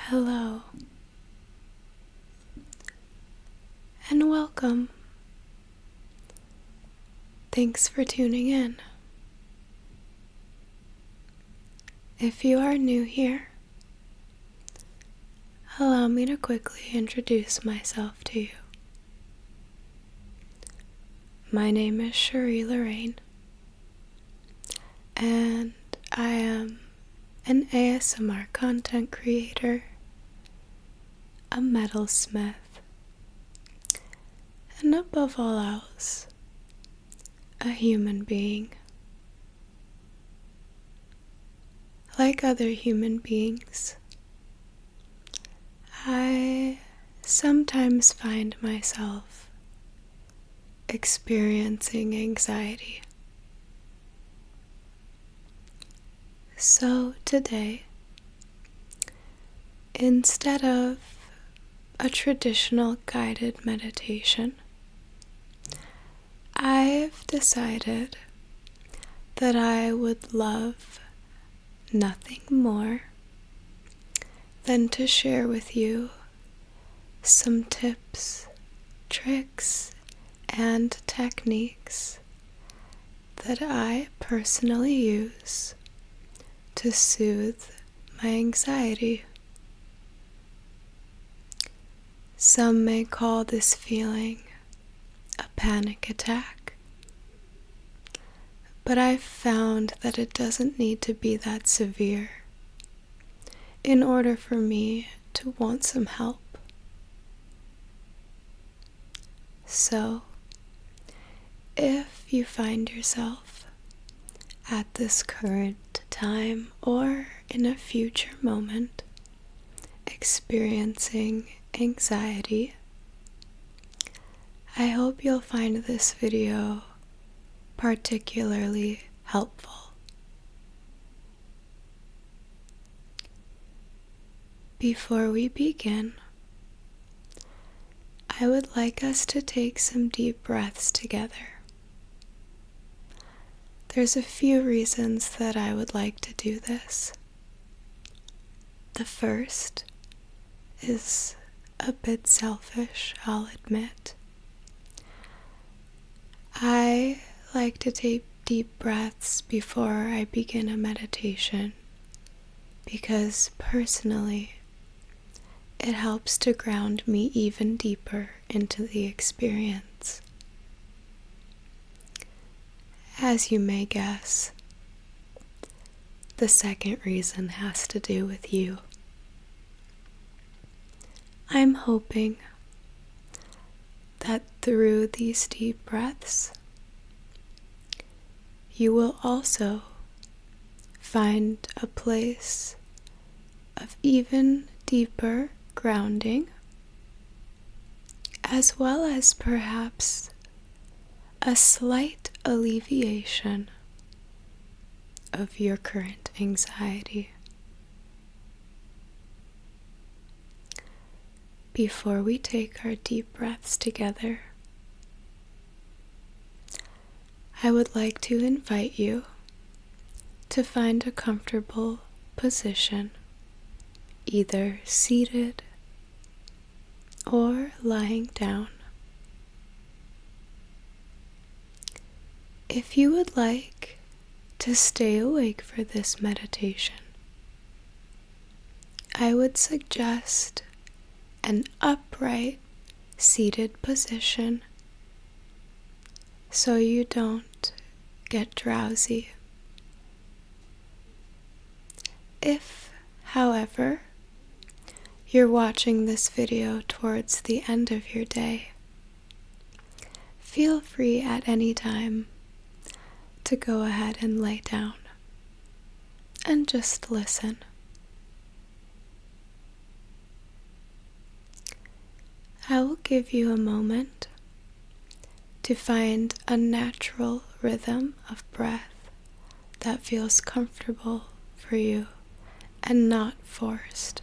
Hello, and welcome. Thanks for tuning in. If you are new here, allow me to quickly introduce myself to you. My name is Cherie Lorraine, and I am an ASMR content creator, a metalsmith, and above all else, a human being. Like other human beings, I sometimes find myself experiencing anxiety. So today, instead of a traditional guided meditation, I've decided that I would love nothing more than to share with you some tips, tricks, and techniques that I personally use to soothe my anxiety. Some may call this feeling a panic attack, but I've found that it doesn't need to be that severe in order for me to want some help. So, if you find yourself at this current time or in a future moment experiencing anxiety, I hope you'll find this video particularly helpful. Before we begin, I would like us to take some deep breaths together. There's a few reasons that I would like to do this. The first is a bit selfish, I'll admit. I like to take deep breaths before I begin a meditation because personally it helps to ground me even deeper into the experience. As you may guess, the second reason has to do with you. I'm hoping that through these deep breaths, you will also find a place of even deeper grounding, as well as perhaps a slight alleviation of your current anxiety. Before we take our deep breaths together, I would like to invite you to find a comfortable position, either seated or lying down. If you would like to stay awake for this meditation, I would suggest an upright seated position so you don't get drowsy. If, however, you're watching this video towards the end of your day, feel free at any time to go ahead and lay down and just listen. I will give you a moment to find a natural rhythm of breath that feels comfortable for you and not forced.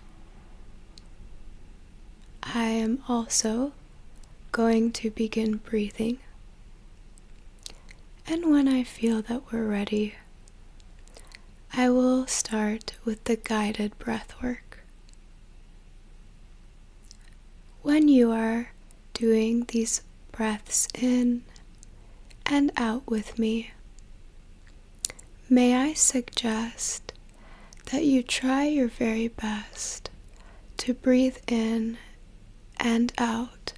I am also going to begin breathing, and when I feel that we're ready, I will start with the guided breath work. when you are doing these breaths in and out with me, may I suggest that you try your very best to breathe in and out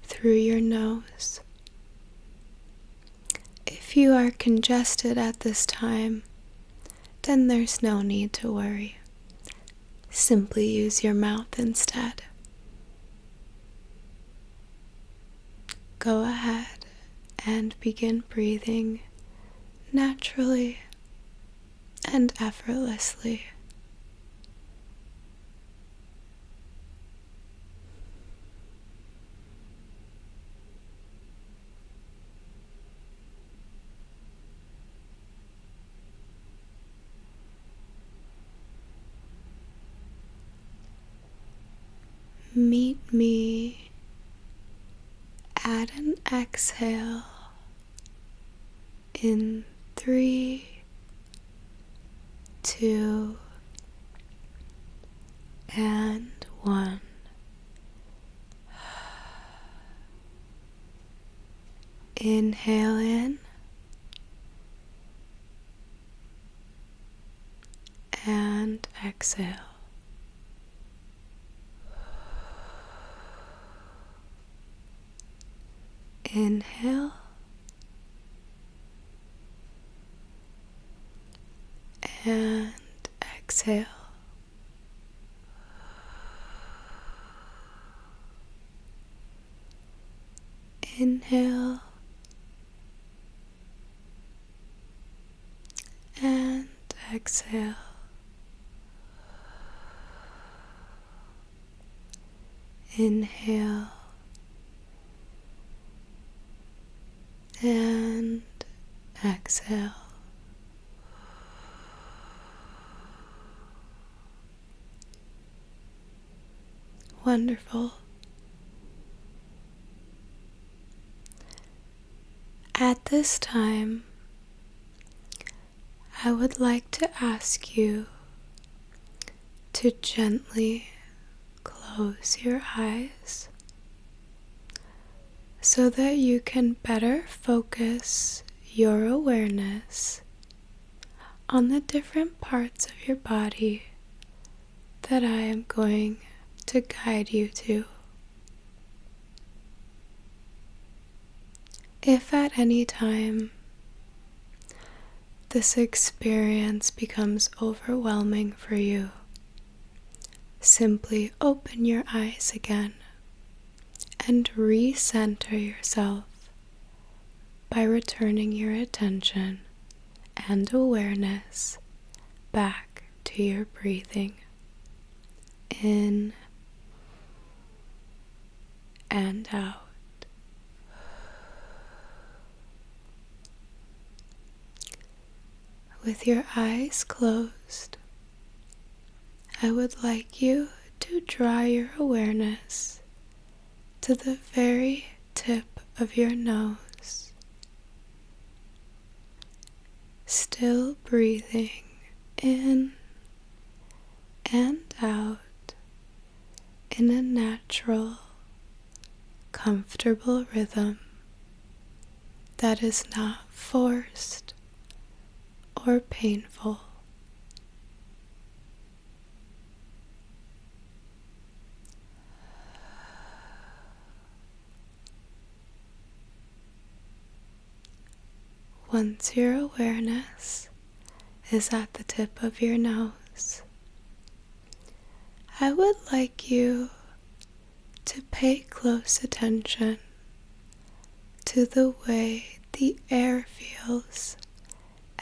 through your nose. If you are congested at this time, then there's no need to worry. Simply use your mouth instead. Go ahead and begin breathing naturally and effortlessly. Meet me at an exhale in 3, 2, and 1. Inhale in and exhale. Inhale and exhale. Inhale and exhale. Inhale and exhale. Wonderful. At this time, I would like to ask you to gently close your eyes so that you can better focus your awareness on the different parts of your body that I am going to guide you to. If at any time this experience becomes overwhelming for you, simply open your eyes again and recenter yourself by returning your attention and awareness back to your breathing in and out. With your eyes closed, I would like you to draw your awareness to the very tip of your nose, still breathing in and out in a natural, comfortable rhythm that is not forced or painful. Once your awareness is at the tip of your nose, I would like you to pay close attention to the way the air feels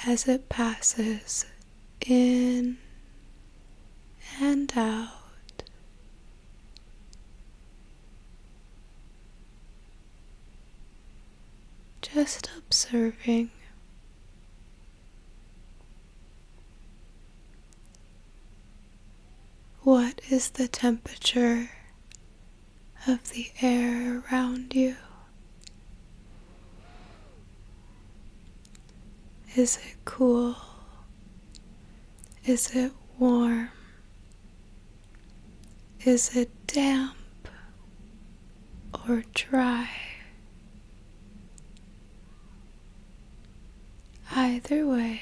as it passes in and out. Just observing. What is the temperature of the air around you? Is it cool? Is it warm? Is it damp? or dry. Either way,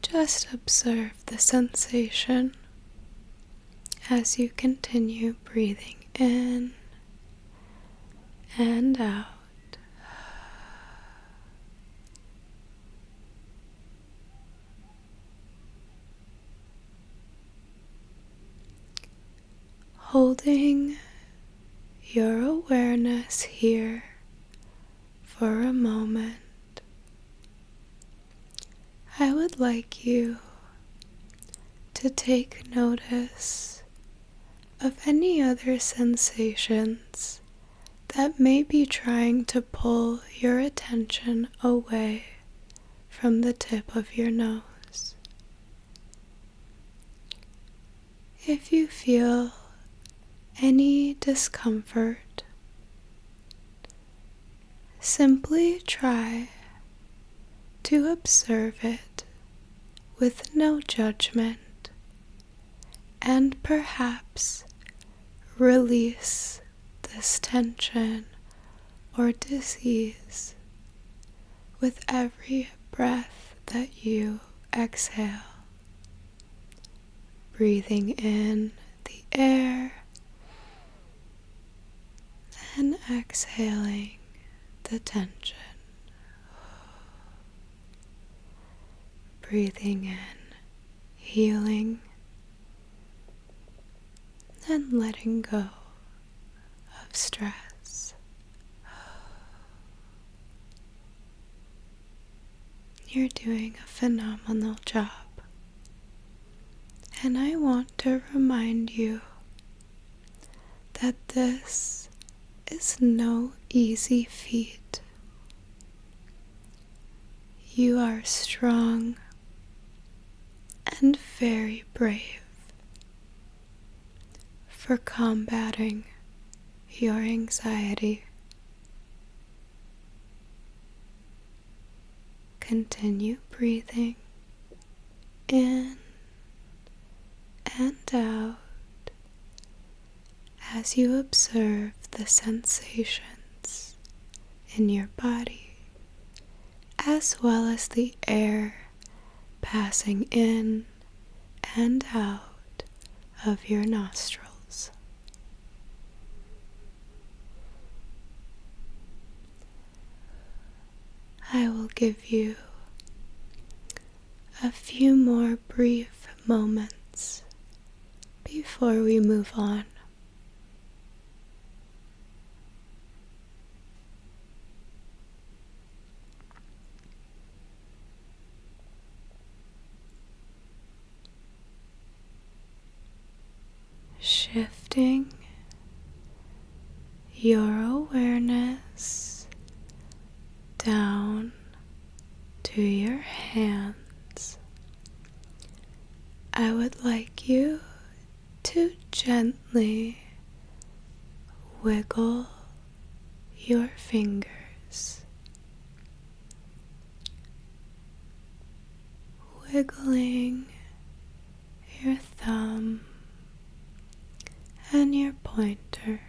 just observe the sensation as you continue breathing in and out. Holding your awareness here for a moment, I would like you to take notice of any other sensations that may be trying to pull your attention away from the tip of your nose. If you feel any discomfort, simply try to observe it with no judgment and perhaps release this tension or disease with every breath that you exhale. Breathing in the air and exhaling the tension. Breathing in healing and letting go of stress. You're doing a phenomenal job. And I want to remind you that this is no easy feat. You are strong and very brave for combating your anxiety. Continue breathing in and out as you observe the sensations in your body, as well as the air passing in and out of your nostrils. I will give you a few more brief moments before we move on. Shifting your awareness down to your hands, I would like you to gently wiggle your fingers, wiggling your thumb and your pointer,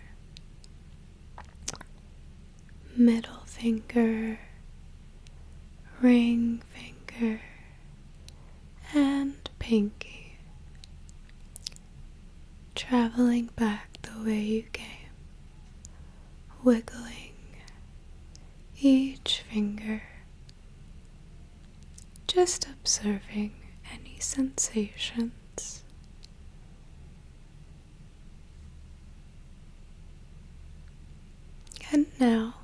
middle finger, ring finger, and pinky, traveling back the way you came, wiggling each finger, just observing any sensations. And now,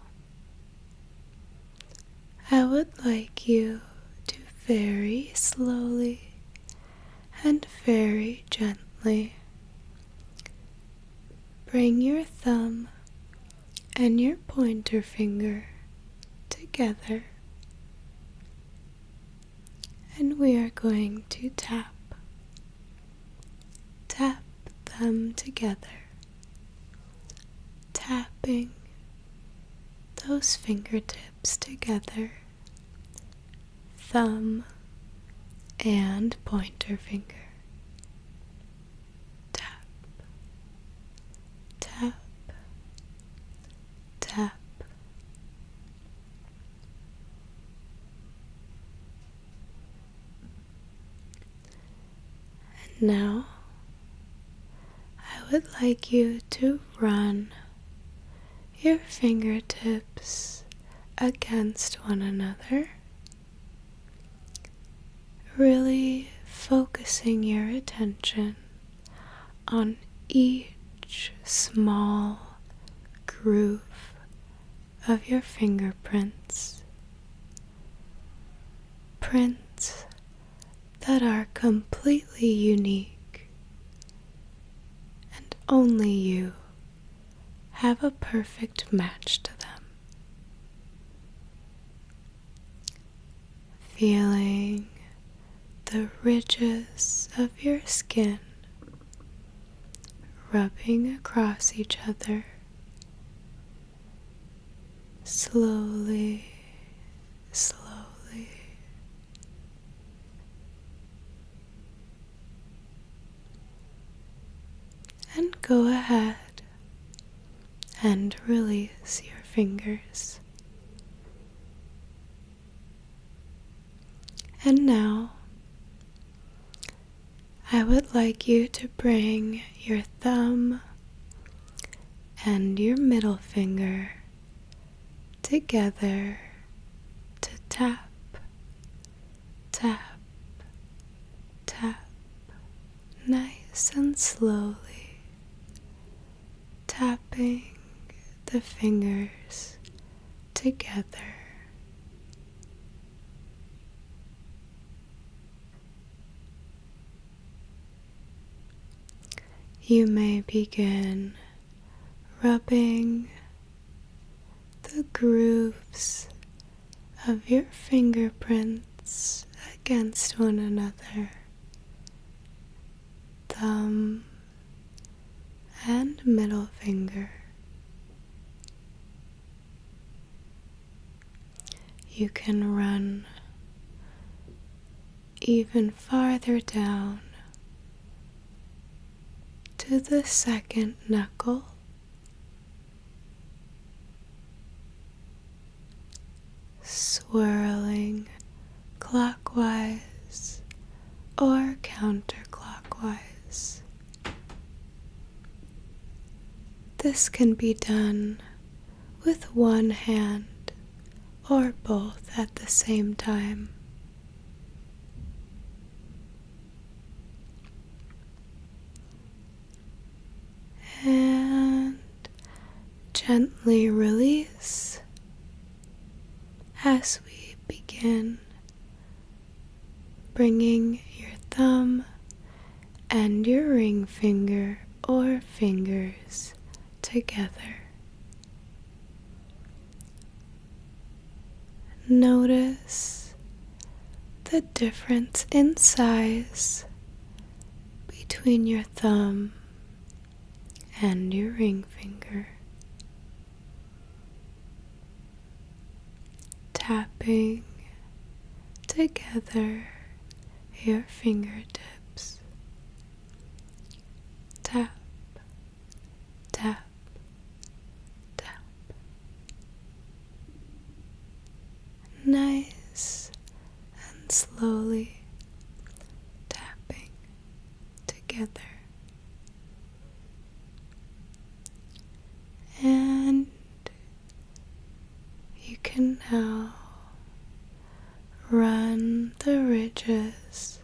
I would like you to very slowly and very gently bring your thumb and your pointer finger together, and we are going to tap them together, tapping those fingertips together, thumb and pointer finger. Tap, tap, Now, I would like you to run your fingertips against one another, really focusing your attention on each small groove of your fingerprints, prints that are completely unique, and only you have a perfect match to them. Feeling the ridges of your skin rubbing across each other slowly, slowly. And go ahead and release your fingers. And now, I would like you to bring your thumb and your middle finger together to tap, tap, tap, nice and slowly, tapping the fingers together. You may begin rubbing the grooves of your fingerprints against one another, thumb and middle finger. You can run even farther down to the second knuckle, swirling clockwise or counterclockwise. This can be done with one hand or both at the same time. And gently release as we begin bringing your thumb and your ring finger or fingers together. Notice the difference in size between your thumb and your ring finger. Tapping together your fingertips. Tap, tap, tap. Nice and slowly tapping together. And you can now run the ridges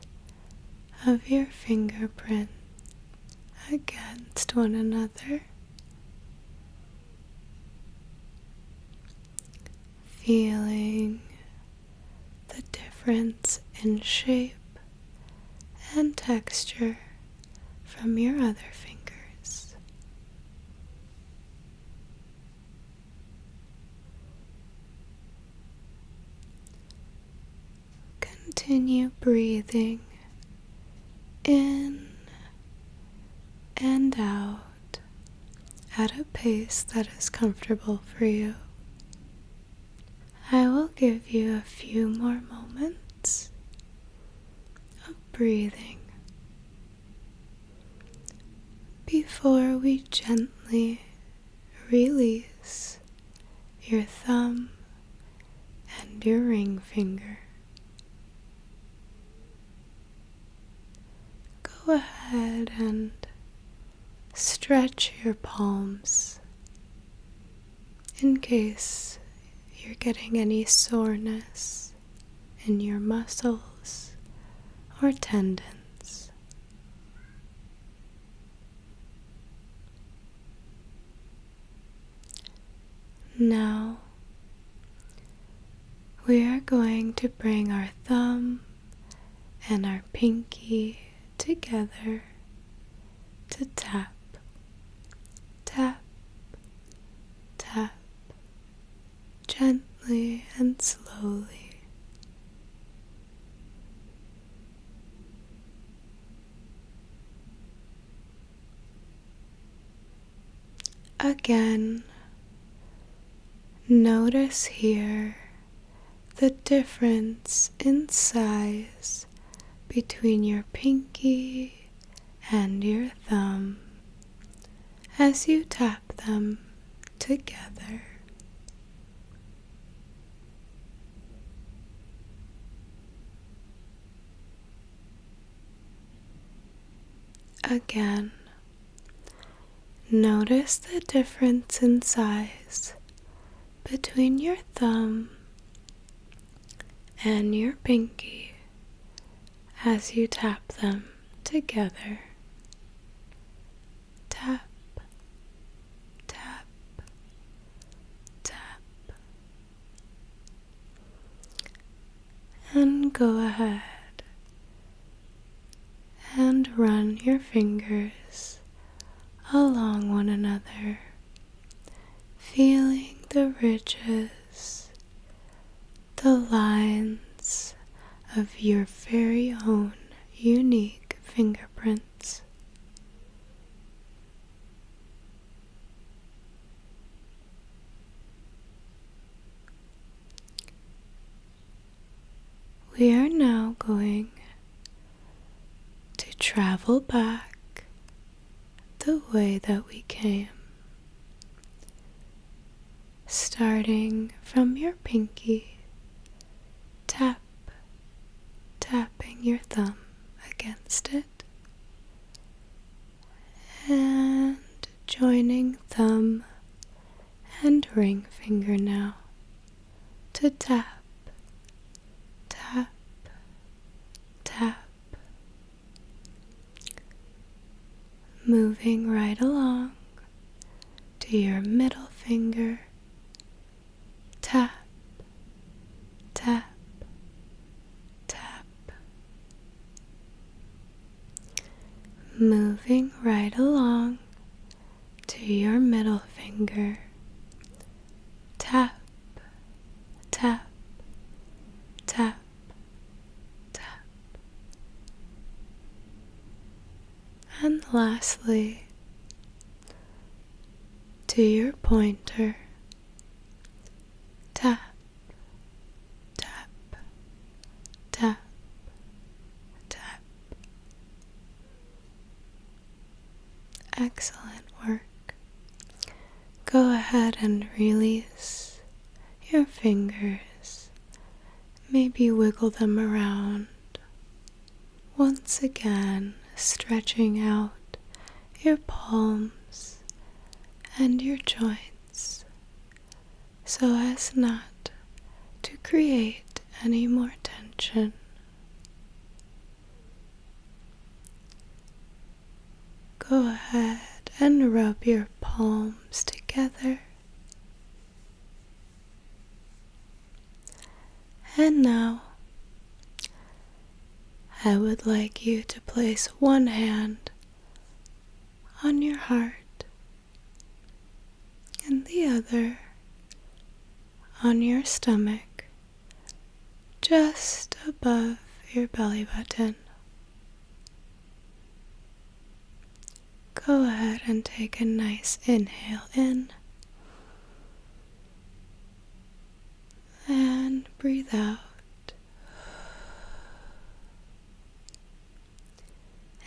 of your fingerprint against one another, feeling the difference in shape and texture from your other fingers. Continue breathing in and out at a pace that is comfortable for you. I will give you a few more moments of breathing before we gently release your thumb and your ring finger. Go go ahead and stretch your palms in case you're getting any soreness in your muscles or tendons. Now we are going to bring our thumb and our pinky together to tap, tap, tap, gently and slowly. Again, notice here the difference in size between your pinky and your thumb as you tap them together. Again, notice the difference in size between your thumb and your pinky as you tap them together. Tap, tap, tap. And go ahead and run your fingers along one another, feeling the ridges, the lines of your very own unique fingerprints. We are now going to travel back the way that we came, starting from your pinky, tapping your thumb against it, and joining thumb and ring finger now to tap, tap, tap, moving right along to your middle finger, tap, tap, tap, moving right along to your middle finger, tap, tap, tap, tap. And lastly, to your pointer, tap, tap, tap, tap. Excellent work. Go ahead and release your fingers. Maybe wiggle them around. Once again, stretching out your palms and your joints so as not to create any more tension. Go ahead and rub your palms together. And now, I would like you to place one hand on your heart and the other on your stomach, just above your belly button. Go ahead and take a nice inhale in and breathe out.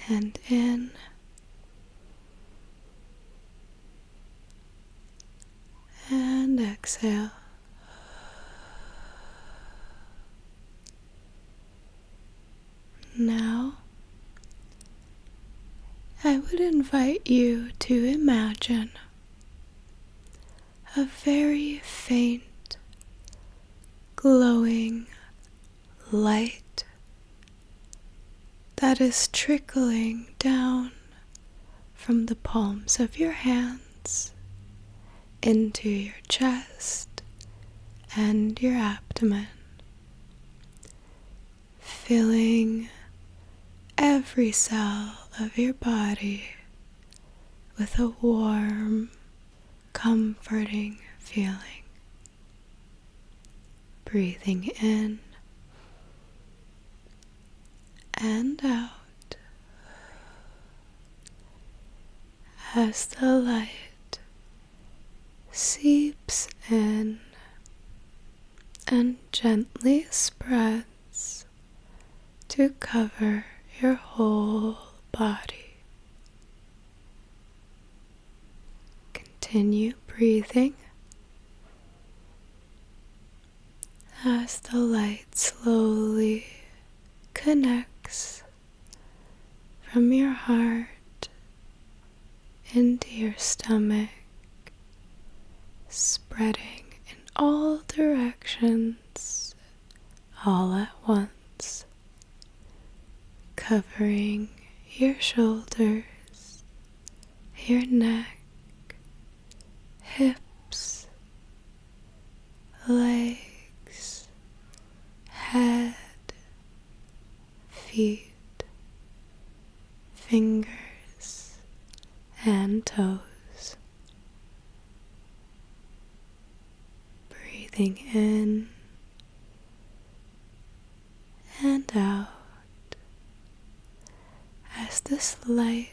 And in and exhale. Now invite you to imagine a very faint, glowing light that is trickling down from the palms of your hands into your chest and your abdomen, filling every cell of your body with a warm, comforting feeling. Breathing in and out as the light seeps in and gently spreads to cover your whole body. Continue breathing as the light slowly connects from your heart into your stomach, spreading in all directions all at once, covering your shoulders, your neck, hips, legs, head, feet, fingers, and toes. Breathing in and out as this light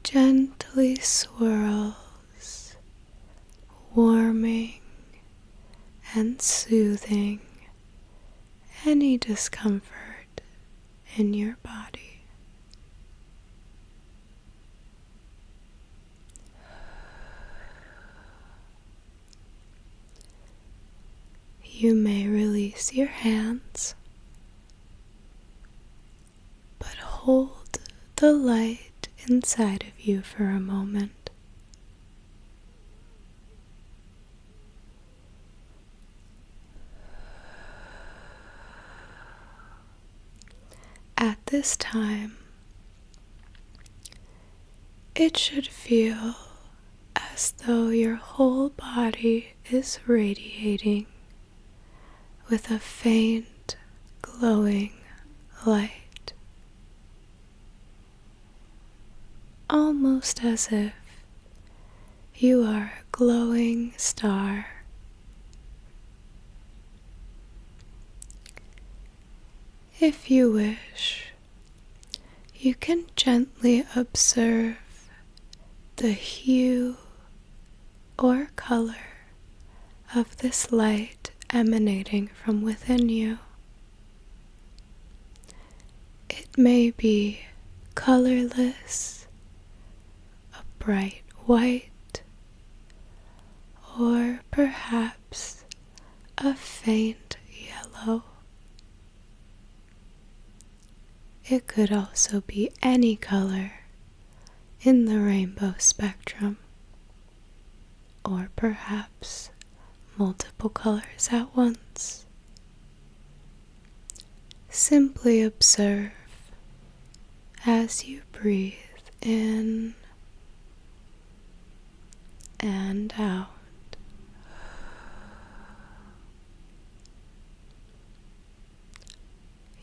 gently swirls, warming and soothing any discomfort in your body. You may release your hands, but hold the light inside of you for a moment. At this time, it should feel as though your whole body is radiating with a faint, glowing light, almost as if you are a glowing star. If you wish, you can gently observe the hue or color of this light emanating from within you. It may be colorless, a bright white, or perhaps a faint yellow. It could also be any color in the rainbow spectrum, or perhaps multiple colors at once. Simply observe as you breathe in and out.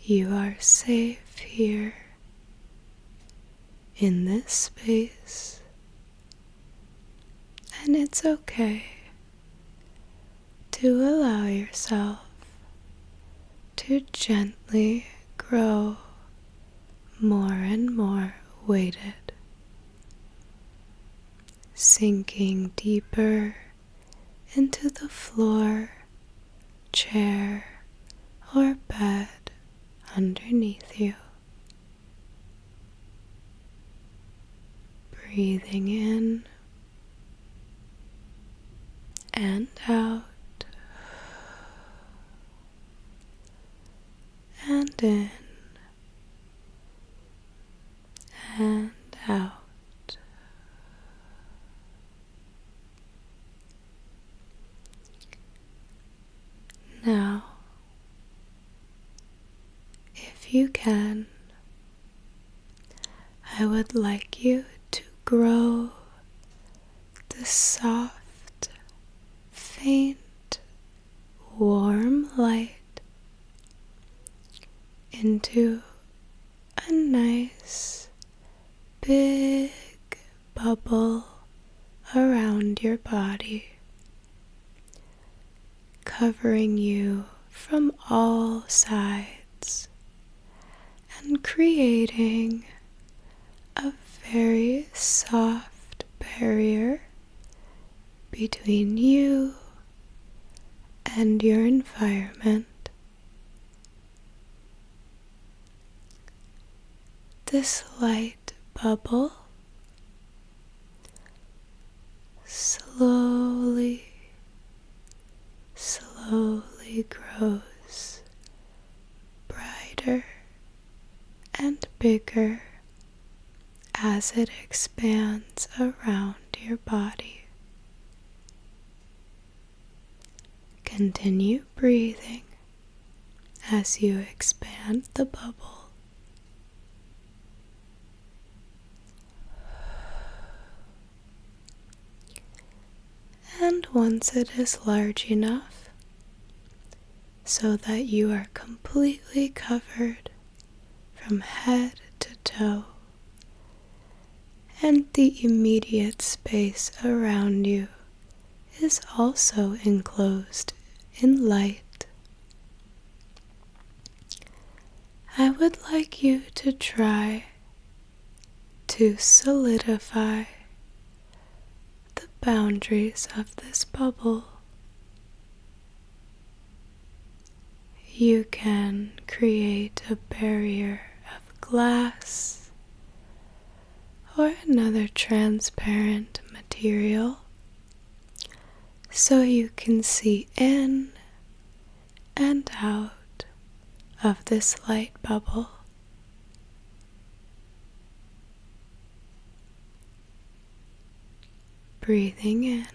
You are safe here in this space, and it's okay to allow yourself to gently grow more and more weighted, sinking deeper into the floor, chair, or bed underneath you. Breathing in and out, and in and out. if you can, I would like you to grow the soft, faint, warm light into a nice big bubble around your body, covering you from all sides and creating a very soft barrier between you and your environment. This light bubble slowly grows brighter and bigger as it expands around your body. Continue breathing as you expand the bubble. And once it is large enough so that you are completely covered from head to toe, and the immediate space around you is also enclosed in light, I would like you to try to solidify the boundaries of this bubble. You can create a barrier of glass or another transparent material so you can see in and out of this light bubble. Breathing in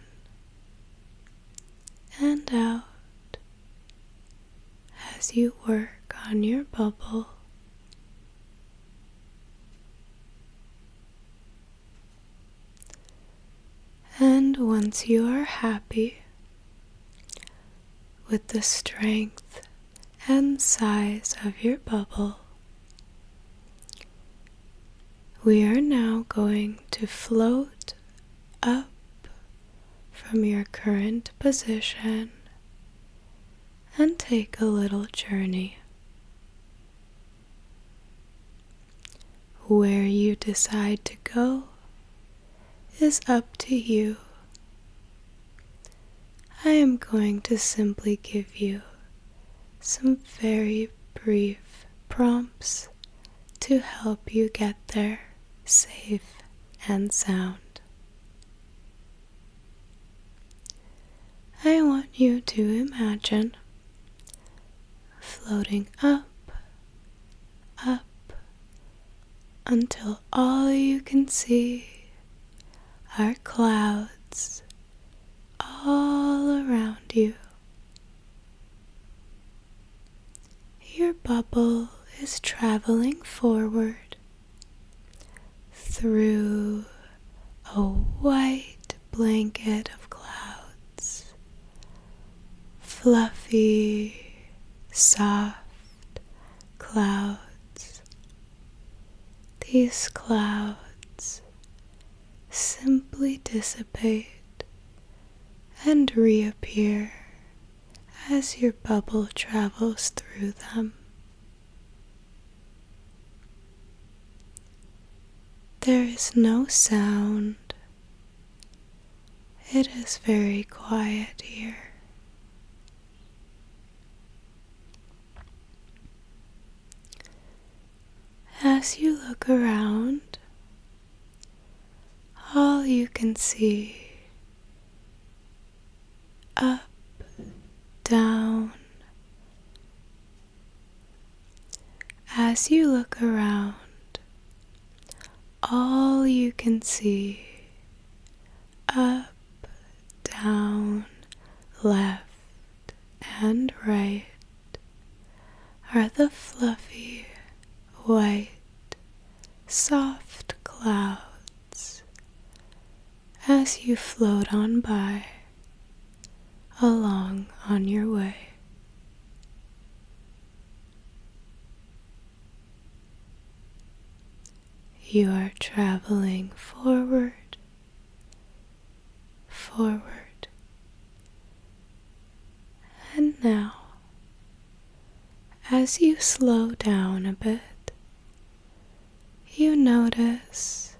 and out as you work on your bubble. And once you are happy with the strength and size of your bubble, we are now going to float up from your current position and take a little journey. Where you decide to go is up to you. I am going to simply give you some very brief prompts to help you get there safe and sound. I want you to imagine floating up until all you can see are clouds all around you. Your bubble is traveling forward through a white blanket of clouds, fluffy, soft clouds. These clouds simply dissipate and reappear as your bubble travels through them. There is no sound. It is very quiet here. As you look around, all you can see up, down. As you look around, all you can see up, down, left, and right are the fluffy, white, soft clouds as you float on by along on your way. You are traveling forward, forward, and now, as you slow down a bit, you notice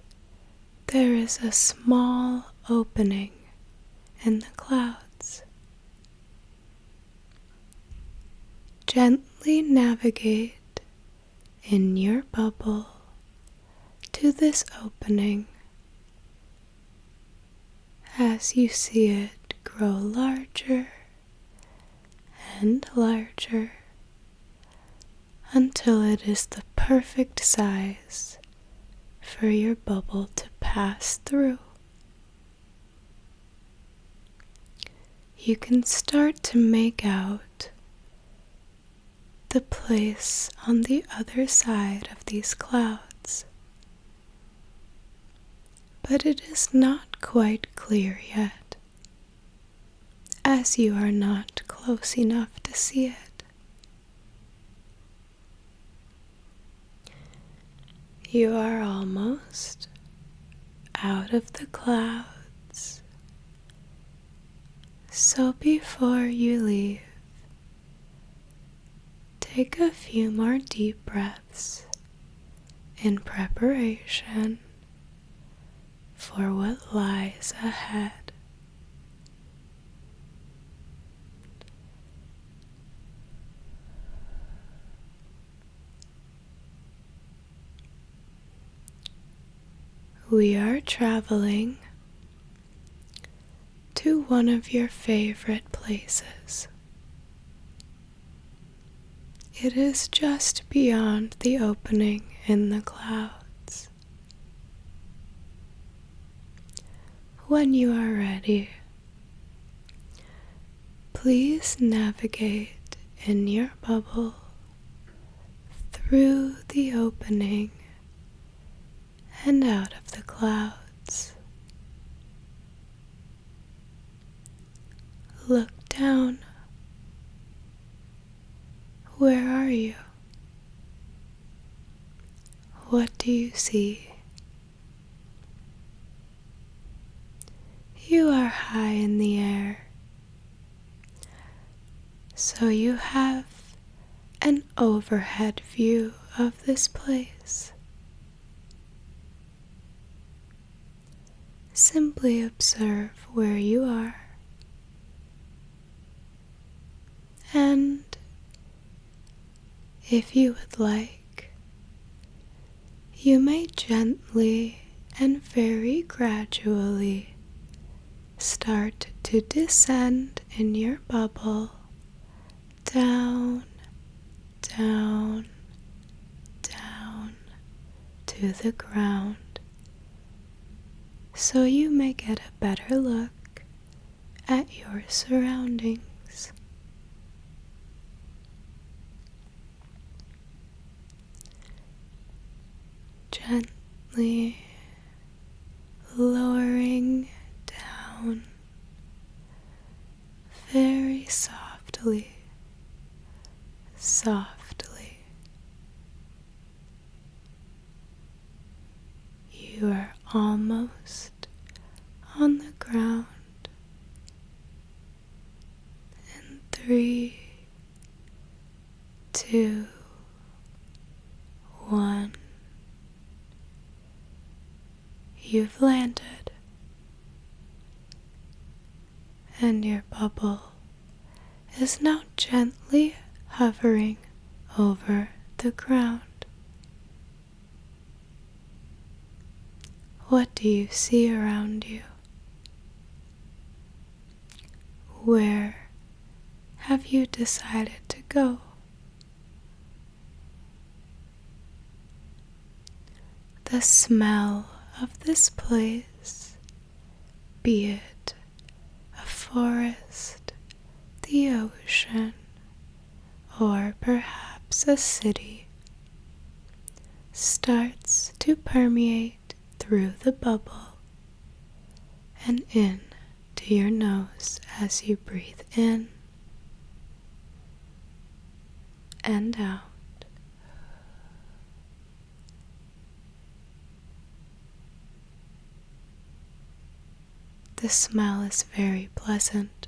there is a small opening in the clouds. Gently navigate in your bubble to this opening as you see it grow larger and larger until it is the perfect size for your bubble to pass through. You can start to make out the place on the other side of these clouds, but it is not quite clear yet, as you are not close enough to see it. You are almost out of the clouds, so before you leave, take a few more deep breaths in preparation for what lies ahead. We are traveling to one of your favorite places. It is just beyond the opening in the clouds. When you are ready, please navigate in your bubble through the opening and out of the clouds. Look down. Where are you? What do you see? You are high in the air, so you have an overhead view of this place. Simply observe where you are, and if you would like, you may gently and very gradually start to descend in your bubble down, down, down to the ground, so you may get a better look at your surroundings. Gently lowering down, very softly, softly. You are almost on the ground. In 3, 2, 1. You've landed, and your bubble is now gently hovering over the ground. What do you see around you? Where have you decided to go? The smell of this place, be it a forest, the ocean, or perhaps a city, starts to permeate through the bubble and in to your nose as you breathe in and out. The smell is very pleasant.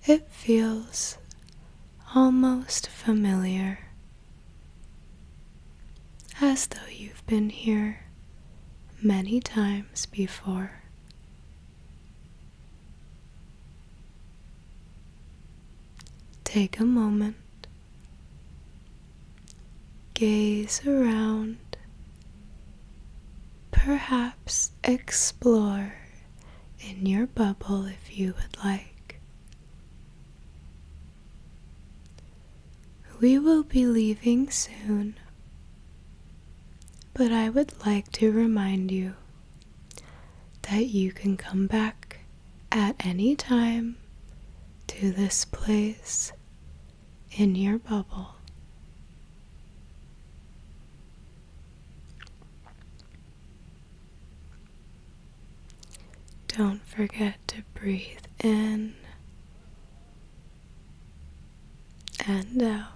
It feels almost familiar, as though you've been here many times before. Take a moment, gaze around, perhaps explore in your bubble if you would like. We will be leaving soon, but I would like to remind you that you can come back at any time to this place in your bubble. Don't forget to breathe in and out.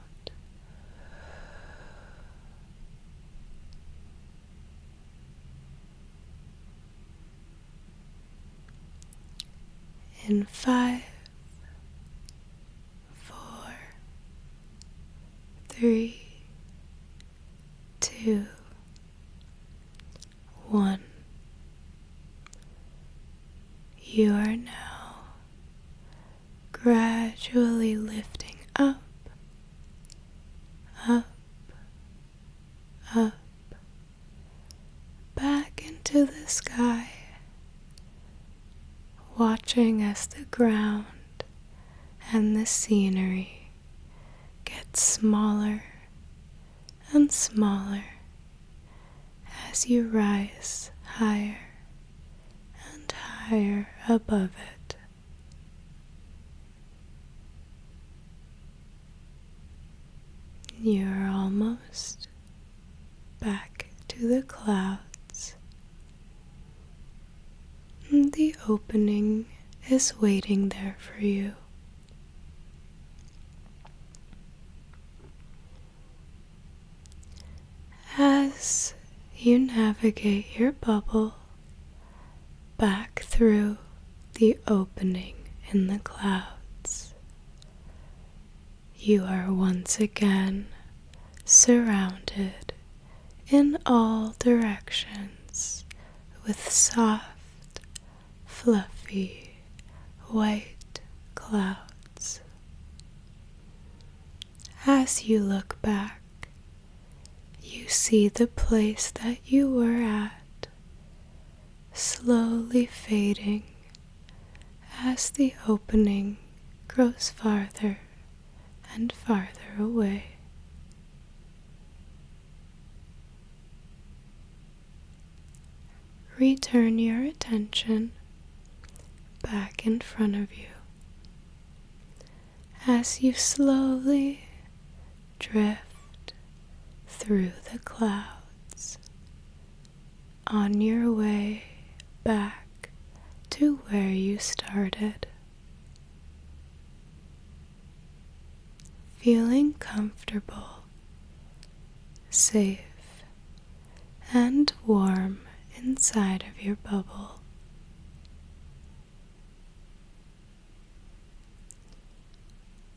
In 5, 4, 3, 2, 1. You are now gradually lifting up, up, up, back into the sky, watching as the ground and the scenery get smaller and smaller as you rise higher and higher above it. You're almost back to the clouds. The opening is waiting there for you. As you navigate your bubble back through the opening in the clouds, you are once again surrounded in all directions with soft, fluffy, white clouds. As you look back, you see the place that you were at slowly fading as the opening grows farther and farther away. Return your attention back in front of you as you slowly drift through the clouds on your way back to where you started. Feeling comfortable, safe, and warm inside of your bubble.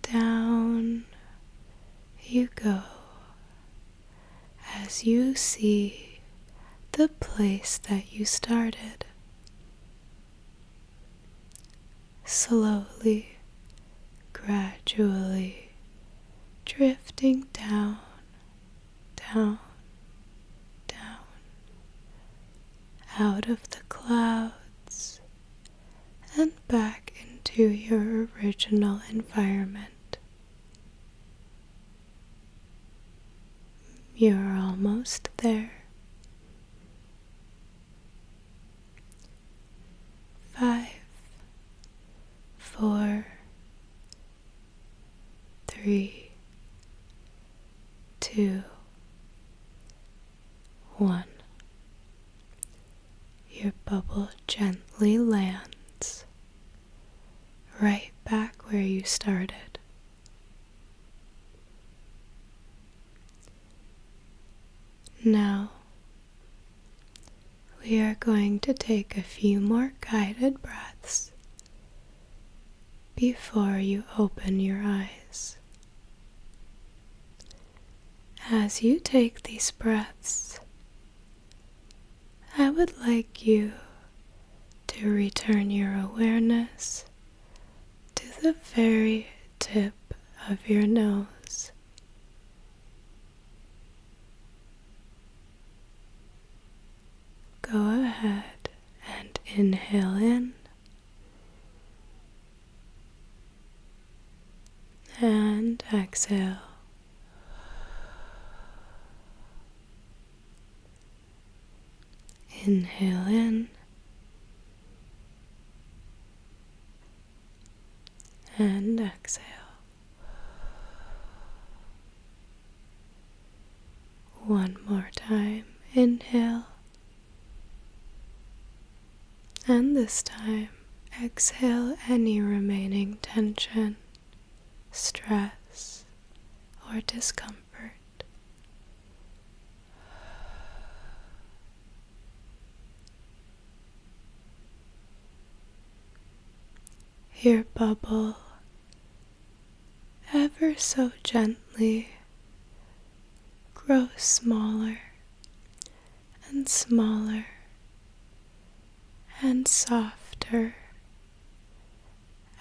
Down you go as you see the place that you started. Slowly, gradually drifting down, down, down, out of the clouds and back into your original environment. You're almost there. 5, 4, 3, 2, 1. Your bubble gently lands right back where you started. Now, we are going to take a few more guided breaths before you open your eyes. As you take these breaths, I would like you to return your awareness to the very tip of your nose. Go ahead and inhale in and exhale. Inhale in and exhale. One more time. Inhale. And this time, exhale any remaining tension, stress, or discomfort. Your bubble ever so gently grows smaller and smaller and softer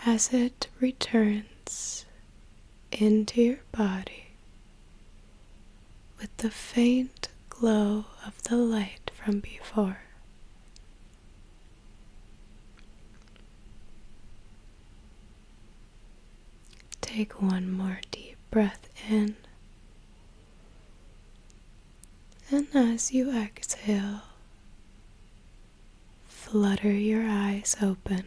as it returns into your body with the faint glow of the light from before. Take one more deep breath in, and as you exhale, flutter your eyes open.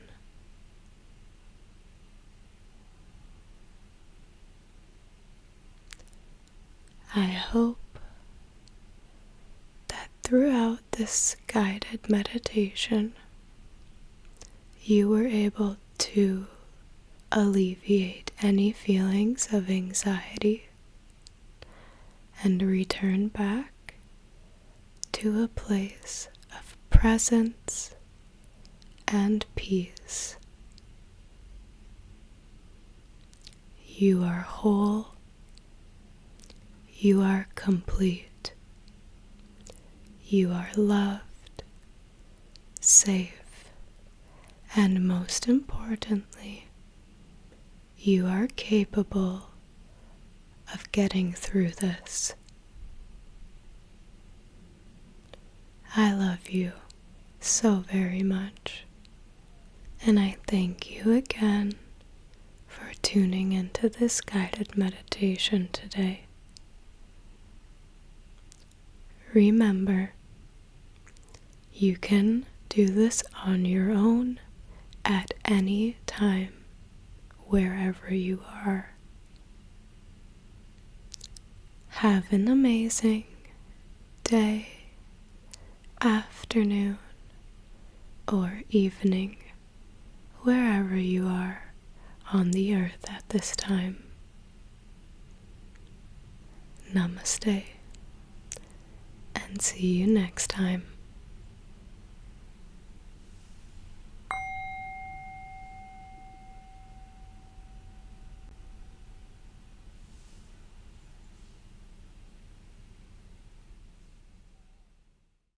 I hope that throughout this guided meditation, you were able to alleviate any feelings of anxiety and return back to a place of presence and peace. You are whole. You are complete. You are loved, safe, and most importantly, you are capable of getting through this. I love you so very much, and I thank you again for tuning into this guided meditation today. Remember, you can do this on your own at any time, wherever you are. Have an amazing day, afternoon, or evening, wherever you are on the earth at this time. Namaste, and see you next time.